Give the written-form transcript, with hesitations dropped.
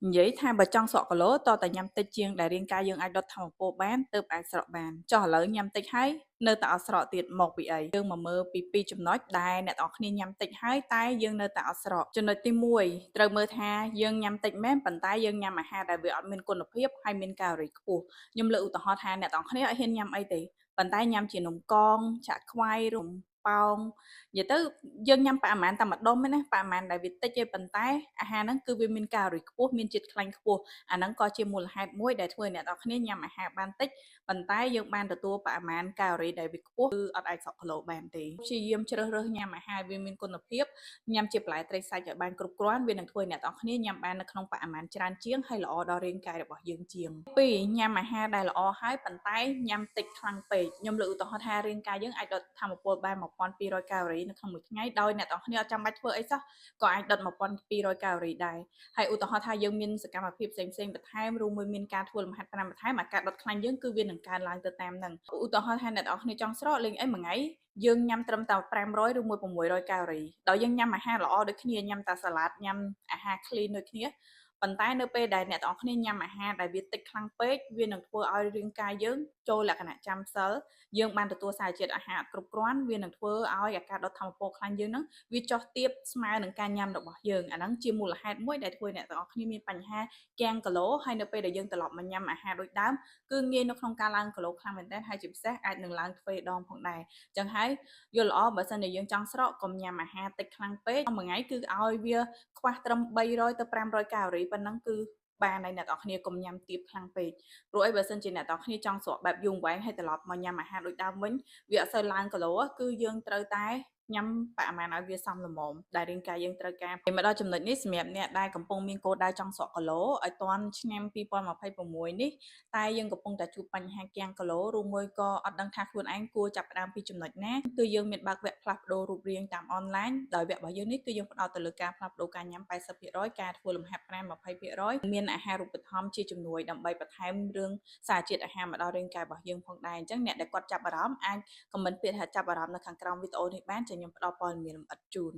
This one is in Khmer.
និយាយថាបើចង់ស្រកគីឡូតតែញ៉ាំតិចជាងដែលរាងកាយយើងអាចដុតថាមពលបានទើបអាចស្រកបានចុះឥឡូវញ៉ាំតិចហើយនៅតែអត់ស្រកទៀតមកពីអីយើងមកមើលពីពីរចំណុចដែលអ្នកទាំងអស់គ្នាញ៉ាំតិចហើយតែយើងនៅតែអត់ស្រកចំណុចទី1ត្រូវមើលថាយើងញ៉ាំតិចមែនប៉ុន្តែយើងញ៉ាំអាហារដែលវាអត់មានគុណភាពហើយមានកាឡូរីខ្ពស់ខ្ញុំលើកឧទាហរណ៍ថាអ្នកទាំងអស់គ្នាអត់ហ៊ានញ៉ាំអីទេប៉ុន្តែញ៉ាំជានំកងឆាក់ខ្វៃរំប៉ោងនិយាយទៅយើងញ៉ាំប្រហែលតែម្ដុំឯណាប្រហែលដែលវាតិចទេប៉ុន្តែអាហារហ្នឹងគឺវាមានកាឡូរីខ្ពស់មានជាតិខ្លាញ់ខ្ពស់អាហ្នឹងក៏ជាមូលហេតុមួយដែលធ្វើឲ្យអ្នកនរគ្នាញ៉ាំអាហារបានតិចប៉ុន្តែយើងបានទទួលបរិមាណកាឡូរីដែលវាខ្ពស់គឺអត់អាចសក់គីឡូបានទេព្យាយាមជ្រើសរើសញ៉ាំអាហារវាមានគុណភាពញ៉ាំជាបន្លែត្រីសាច់ឲ្យបានគ្រប់គ្រាន់វានឹងធ្វើឲ្យអ្នកនរគ្នាញ៉ាំបាននៅក្នុងបរិមាណច្រើនជាងហើយល្អដល់រាងកាយរបស់យើងជាងពីរញ៉ាំអាហារដែលល្អហើយប៉ុន្តែញ៉ាំតិចខ្លាំងពេកខ្ញុំលើកឧទាហរណ៍ថារាងកាយយើងអាចដុតថាមពលបាន1200កាឡូរីនៅក្នុងមួយថ្ងៃដោយអ្នកនរគ្នាអត់ចាំបាច់ធ្វើអីសោះក៏អាចដុត1200កាឡូរីដែរហើយឧទាហរណ៍ថាយើងមានសកម្មភាពផ្សេងៗបន្ថែមរួមមួយមានការធ្វើលំហាត់ប្រាណបន្ថែមអាការដុតខ្លាញ់យើងគឺវានឹងកើនឡើងទៅតាមហ្នឹងឧទាហរណ៍ថាអ្នកនរគ្នាចង់ស្រកលេងអីមួយថ្ងៃយើងញ៉ាំត្រឹមតែ500ឬមួយ600កាឡូរីដោយយើងញ៉ាំអាហារល្អដូចគ្នាញ៉ាំតែសាឡាតញ៉ាំអាហារ clean ដូចគ្នាប៉ុន្តែនៅពេលដែលអ្នកទាំងអស់គ្នាញ៉ាំអាហារដែលវាតិចខ្លាំងពេកវានឹងធ្វើឲ្យរាងកាយយើងចូលលក្ខណៈចាំសិលយើងបានទទួលសារជាតិអាហារគ្រប់គ្រាន់វានឹងធ្វើឲ្យអាការដុតថាមពលខ្លាញ់យើងហ្នឹងវាចុះទាបស្មើនឹងការញ៉ាំរបស់យើងអាហ្នឹងជាមូលហេតុមួយដែលធ្វើឲ្យអ្នកទាំងអស់គ្នាមានបញ្ហាគាំងគីឡូហើយនៅពេលដែលយើងត្រឡប់មកញ៉ាំអាហារដូចដើមគឺងាយនៅក្នុងការឡើងគីឡូខ្លាំងមែនទែនហើយជាពិសេសអាចនឹងឡើងទ្វេដងផងដែរអញ្ចឹងហើយយល់ល្អបើសិនជាយើងចង់ស្រកកុំញ៉ាំអាហារតិចខ្លាំងពេកមួយថ្ងៃគឺឲ្យវាខ្វះត្រឹម300ទៅ500កាឡូរីប៉ុណ្ណឹងគឺបានហើយអ្នកនរគ្នាកុំញ៉ាំទាបខ្លាំងពេកព្រោះអីបើសិនជាអ្នកនរគ្នាចង់ស្រកបែបយូរអង្វែងហើយត្រឡប់មកញ៉ាំអាហារដូចដើមវិញវាអត់សូវឡើងគីឡូគឺយើងត្រូវតែញ៉ាំបរិមាណឲ្យវាសមល្មមដែលរាងកាយយើងត្រូវការមកដល់ចំណុចនេះសម្រាប់អ្នកដែលកំពុងមានគោលដៅចង់ស្រកគីឡូឲ្យទាន់ឆ្នាំ2026នេះតែយើងកំពុងតែជួបបញ្ហាគាំងគីឡូឬមួយក៏អត់ដឹងថាខ្លួនឯងគួរចាប់ផ្ដើមពីចំណុចណាគឺយើងមានបើកវគ្គផ្លាស់ប្ដូររូបរាងតាមអនឡាញដោយវគ្គរបស់យើងនេះគឺយើងផ្ដោតទៅលើការផ្លាស់ប្ដូរការញ៉ាំ80%ការធ្វើលំហាត់ប្រាណ20%មានអាហារូបត្ថម្ភជាជំនួយដើម្បីបន្ថែមរឿងសារជាតិអាហារមកដល់រាងកាយរបស់យើងផងដែរអញ្ចឹងអ្នកដែលគាត់ចាប់អារម្មណ៍អាចខមមិនពាក្យថាចាប់អារម្មណ៍នៅខាងក្រោមវីដេអូនេះបានចាខ្ញុំផ្ដល់ព័ត៌មានលម្អិតជូន